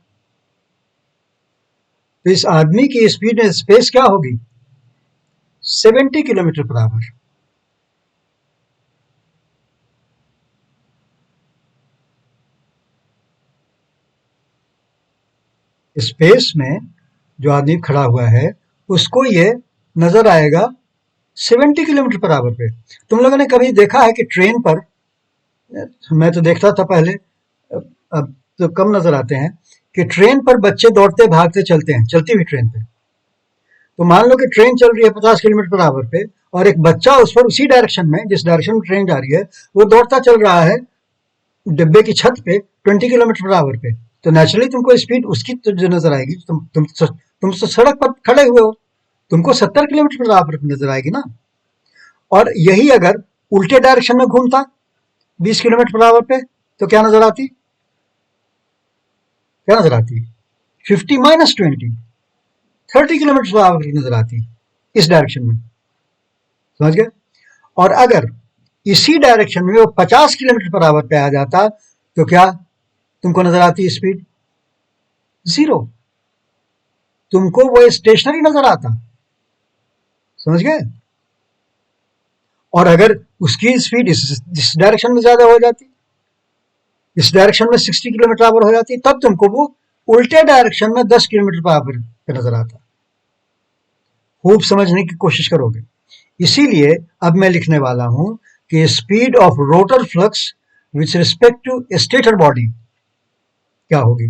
तो इस आदमी की स्पीड में स्पेस क्या होगी, 70 किलोमीटर पर आवर। स्पेस में जो आदमी खड़ा हुआ है उसको ये नजर आएगा 70 किलोमीटर पर आवर पे। तुम लोगों ने कभी देखा है कि ट्रेन पर, मैं तो देखता था पहले, अब तो कम नजर आते हैं, कि ट्रेन पर बच्चे दौड़ते भागते चलते हैं, चलती हुई ट्रेन पे। तो मान लो कि ट्रेन चल रही है 50 किलोमीटर पर आवर पे, और एक बच्चा उस पर उसी डायरेक्शन में, जिस डायरेक्शन में ट्रेन जा रही है, वो दौड़ता चल रहा है डिब्बे की छत पे 20 किलोमीटर पर आवर पे। तो नेचुरली तुमको स्पीड उसकी तो जो नजर आएगी, तुम तो सड़क पर खड़े हुए हो, तुमको 70 किलोमीटर पर आवर नजर आएगी ना। और यही अगर उल्टे डायरेक्शन में घूमता 20 किलोमीटर पर आवर पे, तो क्या नजर आती? क्या नजर आती? 50 माइनस 20, 30 किलोमीटर पर आवर नजर आती इस डायरेक्शन में, समझ गए? और अगर इसी डायरेक्शन में वो 50 किलोमीटर पर आवर पे आ जाता, तो क्या तुमको नजर आती स्पीड? जीरो। तुमको वो स्टेशनरी नजर आता, समझ गए? और अगर उसकी स्पीड इस डायरेक्शन में ज्यादा हो जाती, इस डायरेक्शन में 60 किलोमीटर आवर हो जाती, तब तुमको वो उल्टे डायरेक्शन में 10 किलोमीटर पर आवर पे नजर आता। खूब समझने की कोशिश करोगे। इसीलिए अब मैं लिखने वाला हूं कि speed of rotor flux with respect to stator body क्या होगी,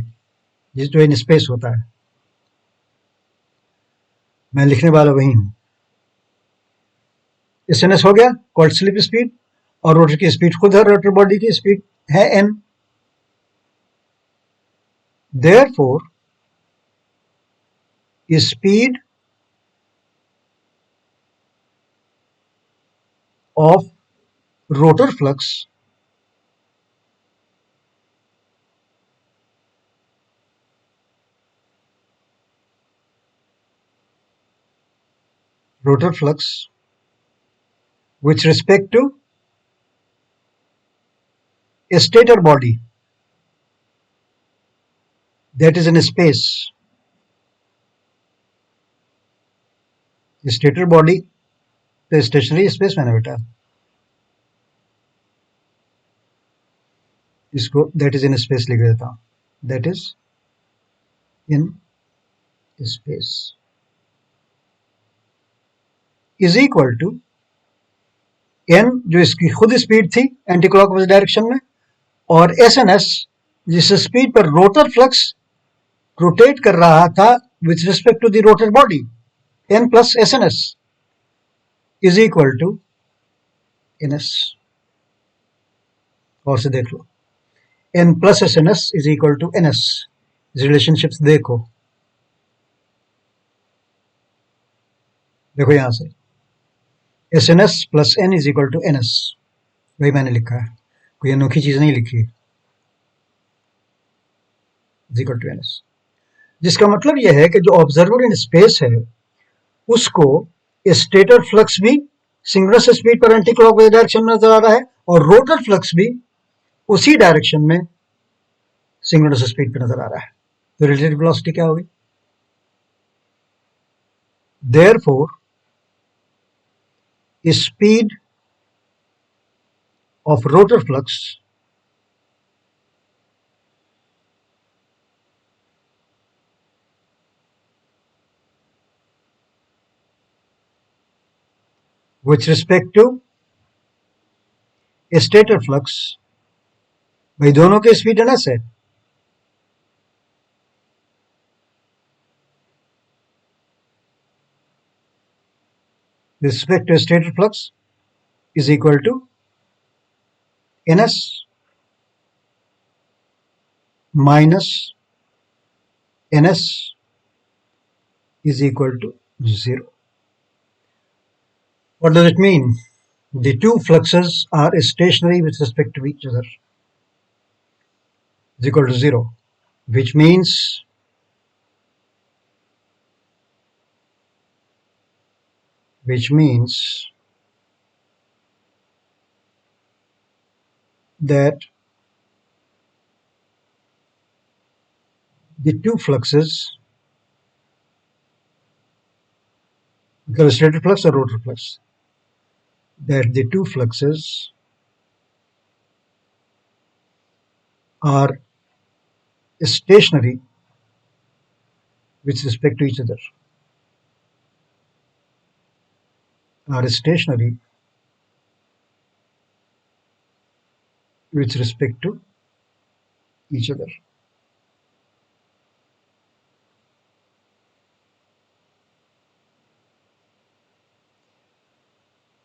जिस जो इन स्पेस होता है। मैं लिखने वाला वही हूं। एस हो गया कॉल्ड स्लिप स्पीड, और रोटर की स्पीड खुद है, रोटर बॉडी की स्पीड है N. Therefore speed of rotor flux with respect to a stator body that is in space. Stator body तो स्टेशनरी स्पेस में ना बेटा, इसको दैट इज इन स्पेस लिख देता हूं, that is in space is equal to N, जो इसकी खुद स्पीड थी एंटी क्लॉकवाइज डायरेक्शन में, और एस एन एस, जिस स्पीड पर रोटर फ्लक्स रोटेट कर रहा था with respect to the rotor body, N plus S N S is equal to N S. और से देख लो, N plus S N S is equal to N S. Relationships देखो, देखो यहां से S N S plus N is equal to N S, वही मैंने लिखा है, कोई अनोखी चीज नहीं लिखी, is equal to N S. जिसका मतलब यह है कि जो ऑब्जर्वर इन स्पेस है उसको स्टेटर फ्लक्स भी सिंगुलर स्पीड पर एंटी क्लॉकवाइज डायरेक्शन में नजर आ रहा है, और रोटर फ्लक्स भी उसी डायरेक्शन में सिंगुलर स्पीड पर नजर आ रहा है। तो रिलेटिव वेलोसिटी क्या होगी? Therefore speed of rotor flux with respect to stator flux, भाई दोनों के स्पीड एन एस है, respect to stator flux is equal to N S minus N S is equal to 0. What does it mean? The two fluxes are stationary with respect to each other, is equal to 0, which means that the two fluxes, because stator flux or rotor flux, that the two fluxes are stationary with respect to each other, are stationary with respect to each other.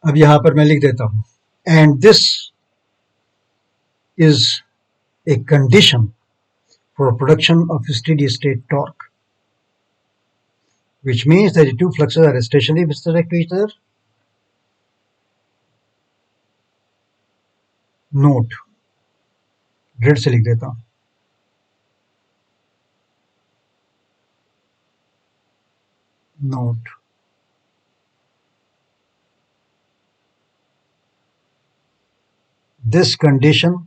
अब यहां पर मैं लिख देता हूं, and this is a condition for production of steady state torque, which means that the two fluxes are stationary with respect to each other. Note, red से लिख देता हूं, note, this condition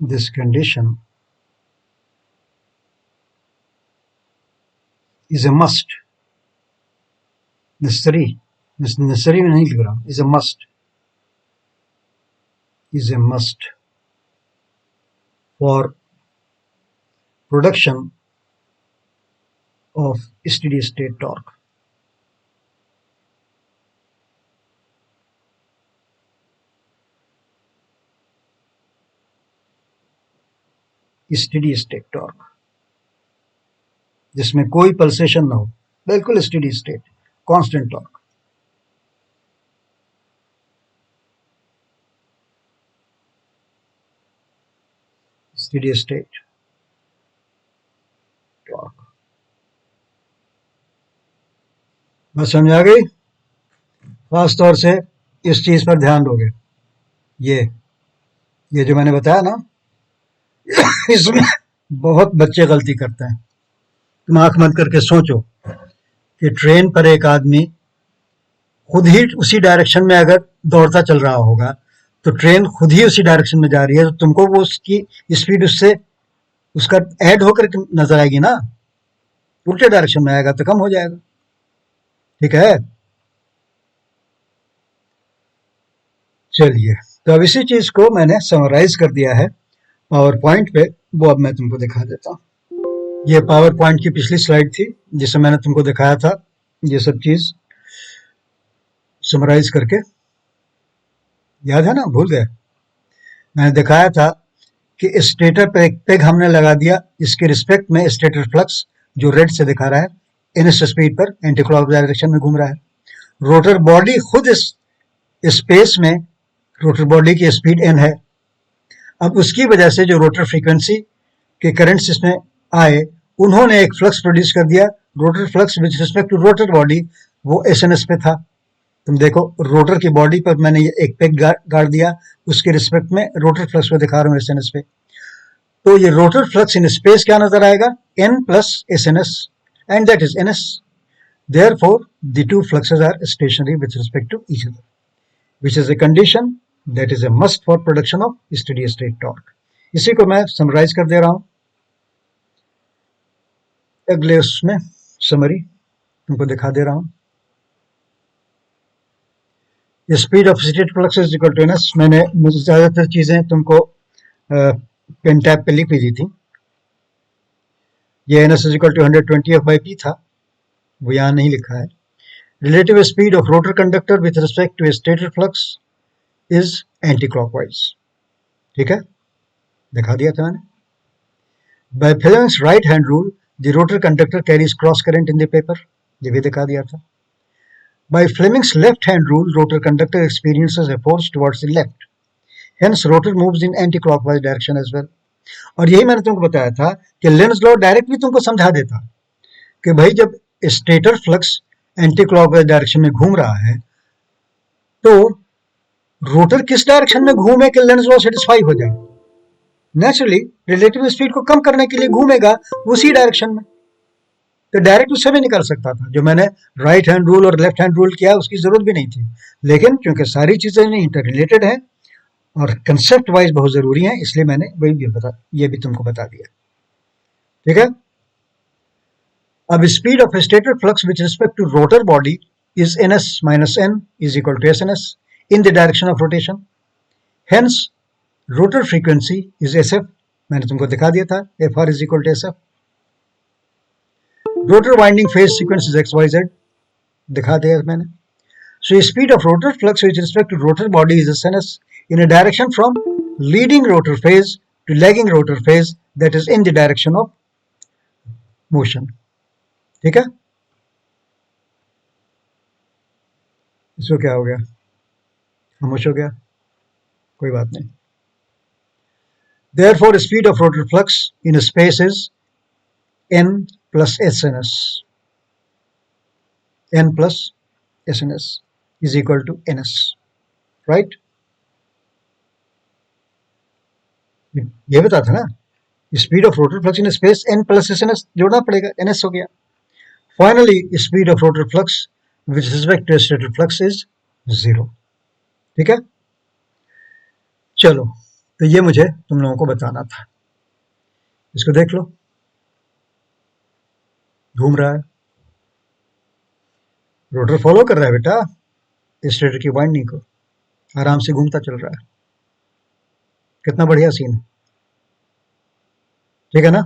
this condition is a must, necessary में नहीं लिख रहा हूं, is a must for production of steady state torque. Steady state torque जिसमें कोई पल्सेशन ना हो, बिल्कुल steady state, constant torque. Steady state torque. बस समझ आ गई? खास तौर से इस चीज पर ध्यान दोगे. ये जो मैंने बताया ना, इसमें बहुत बच्चे गलती करते हैं. तुम आंख बंद करके सोचो कि ट्रेन पर एक आदमी खुद ही उसी डायरेक्शन में अगर दौड़ता चल रहा होगा, तो ट्रेन खुद ही उसी डायरेक्शन में जा रही है, तो तुमको वो उसकी स्पीड उससे उसका ऐड होकर नजर आएगी ना. उल्टे डायरेक्शन में आएगा तो कम हो जाएगा. ठीक है, चलिए. तो अब इसी चीज को मैंने समराइज कर दिया है पावर पॉइंट पे, वो अब मैं तुमको दिखा देता हूं. ये पावर पॉइंट की पिछली स्लाइड थी जिसमें मैंने तुमको दिखाया था ये सब चीज समराइज करके. याद है ना? भूल गए? मैंने दिखाया था कि स्टेटर पे एक पेग हमने लगा दिया, इसके रिस्पेक्ट में स्टेटर फ्लक्स जो रेड से दिखा रहा है एनएस स्पीड पर एंटी क्लॉकवाइज डायरेक्शन में घूम रहा है. रोटर बॉडी खुद इस स्पेस में, रोटर बॉडी की स्पीड एन है. अब उसकी वजह से जो रोटर फ्रीक्वेंसी के करंट्स इसमें आए, उन्होंने एक फ्लक्स प्रोड्यूस कर दिया. Rotor flux with respect to rotor body वो एसएनएस पे था. तुम देखो, रोटर की बॉडी पर मैंने ये एक पेग गाड़ दिया, उसके रिस्पेक्ट में रोटर फ्लक्स को दिखा रहा हूँ एसएनएस पे. तो ये रोटर फ्लक्स इन स्पेस क्या नजर आएगा? N plus S N S, and that is N S. Therefore, the two fluxes are stationary with respect to each other, which is a condition that is a must for production of steady state torque. इसी को मैं summarise कर दे रहा हूं अगले उसमें, summary तुमको दिखा दे रहा हूं. Speed of state flux is equal to N S. मैंने मुझे ज्यादातर चीजें तुमको पेन टैब पे लिख दी थी. ये N S is equal to 120 F by P था, वो यहां नहीं लिखा है. Relative speed of rotor conductor with respect to stator flux is anti clockwise. ठीक है, दिखा दिया था मैंने. By Fleming's right hand rule the rotor conductor carries cross current in the paper, ये भी दिखा दिया था. By Fleming's left hand rule rotor conductor experiences a force towards the left, hence rotor moves in anti clockwise direction as well. और यही मैंने तुमको बताया था कि लेंज लॉ डायरेक्ट भी तुमको समझा देता कि भाई जब stator flux anti clockwise direction में घूम रहा है, तो रोटर किस डायरेक्शन में घूमे कि लेंज लॉ सेटिस्फाई हो जाए? नेचुरली रिलेटिव स्पीड को कम करने के लिए घूमेगा उसी डायरेक्शन में. तो डायरेक्ट उससे भी निकल सकता था. जो मैंने राइट हैंड रूल और लेफ्ट हैंड रूल किया उसकी जरूरत भी नहीं थी, लेकिन क्योंकि सारी चीजें इंटर रिलेटेड है और कंसेप्ट वाइज बहुत जरूरी है, इसलिए मैंने ये भी तुमको बता दिया. ठीक है. अब speed of stator flux with respect to rotor body is ns minus n is equal to sns in the direction of rotation. Hence, rotor frequency is sf. मैंने तुमको दिखा दिया था, fr is equal to sf. Rotor winding phase sequence is xyz. दिखा दिया मैंने. So speed of rotor flux with respect to rotor body is SNS in a direction from leading rotor phase to lagging rotor phase, that is in the direction of motion. ठीक है. इसको क्या हो गया, खामोश हो गया, कोई बात नहीं. Therefore speed of rotor flux in a space is n plus SNS. N plus SNS is equal to NS, right? ये बता था ना, speed of rotor flux in space n plus SNS जोड़ना पड़ेगा, NS हो गया. Finally speed of rotor flux with respect to stator flux is 0. ठीक है. चलो, तो ये मुझे तुम लोगों को बताना था. इसको देख लो, घूम रहा है, रोटर फॉलो कर रहा है बेटा स्टेटर की वाइंडिंग को, आराम से घूमता चल रहा है. कितना बढ़िया सीन, ठीक है ना.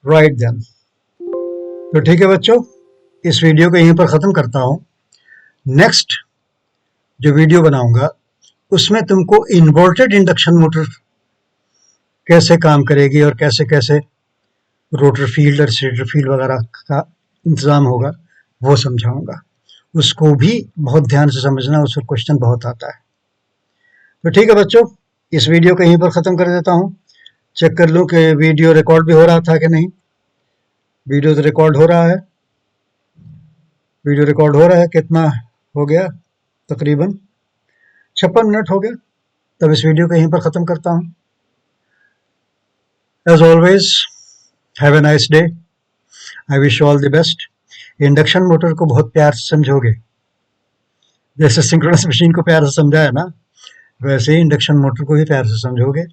Right then. तो ठीक है बच्चों, इस वीडियो को यहीं पर ख़त्म करता हूँ. नेक्स्ट जो वीडियो बनाऊंगा उसमें तुमको इन्वर्टेड इंडक्शन मोटर कैसे काम करेगी और कैसे कैसे रोटर फील्ड और स्टेटर फील्ड वगैरह का इंतज़ाम होगा वो समझाऊंगा. उसको भी बहुत ध्यान से समझना, उसमें क्वेश्चन बहुत आता है. तो ठीक है बच्चों, इस वीडियो को यहीं पर ख़त्म कर देता हूँ. चेक कर लूँ कि वीडियो रिकॉर्ड भी हो रहा था कि नहीं. वीडियो तो रिकॉर्ड हो रहा है, वीडियो रिकॉर्ड हो रहा है. कितना हो गया, तकरीबन 56 मिनट हो गया. तब इस वीडियो को यहीं पर ख़त्म करता हूँ. As always have a nice day. I wish you all the best. Induction motor को बहुत प्यार से समझोगे, जैसे सिंक्रोनस मशीन को प्यार से समझा है ना, वैसे ही इंडक्शन मोटर को भी प्यार से समझोगे.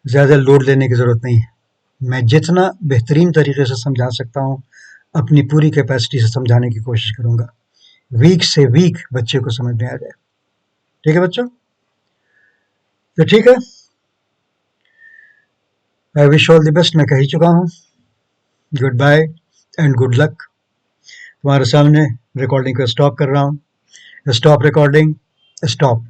ज़्यादा लोड लेने की ज़रूरत नहीं है. मैं जितना बेहतरीन तरीके से समझा सकता हूँ अपनी पूरी कैपेसिटी से समझाने की कोशिश करूँगा, वीक से वीक बच्चे को समझ में आ जाए. ठीक है बच्चों, तो ठीक है. I wish all the best. मैं कह ही चुका हूँ. Good bye and good luck. तुम्हारे सामने रिकॉर्डिंग को स्टॉप कर रहा हूँ. Stop recording, stop.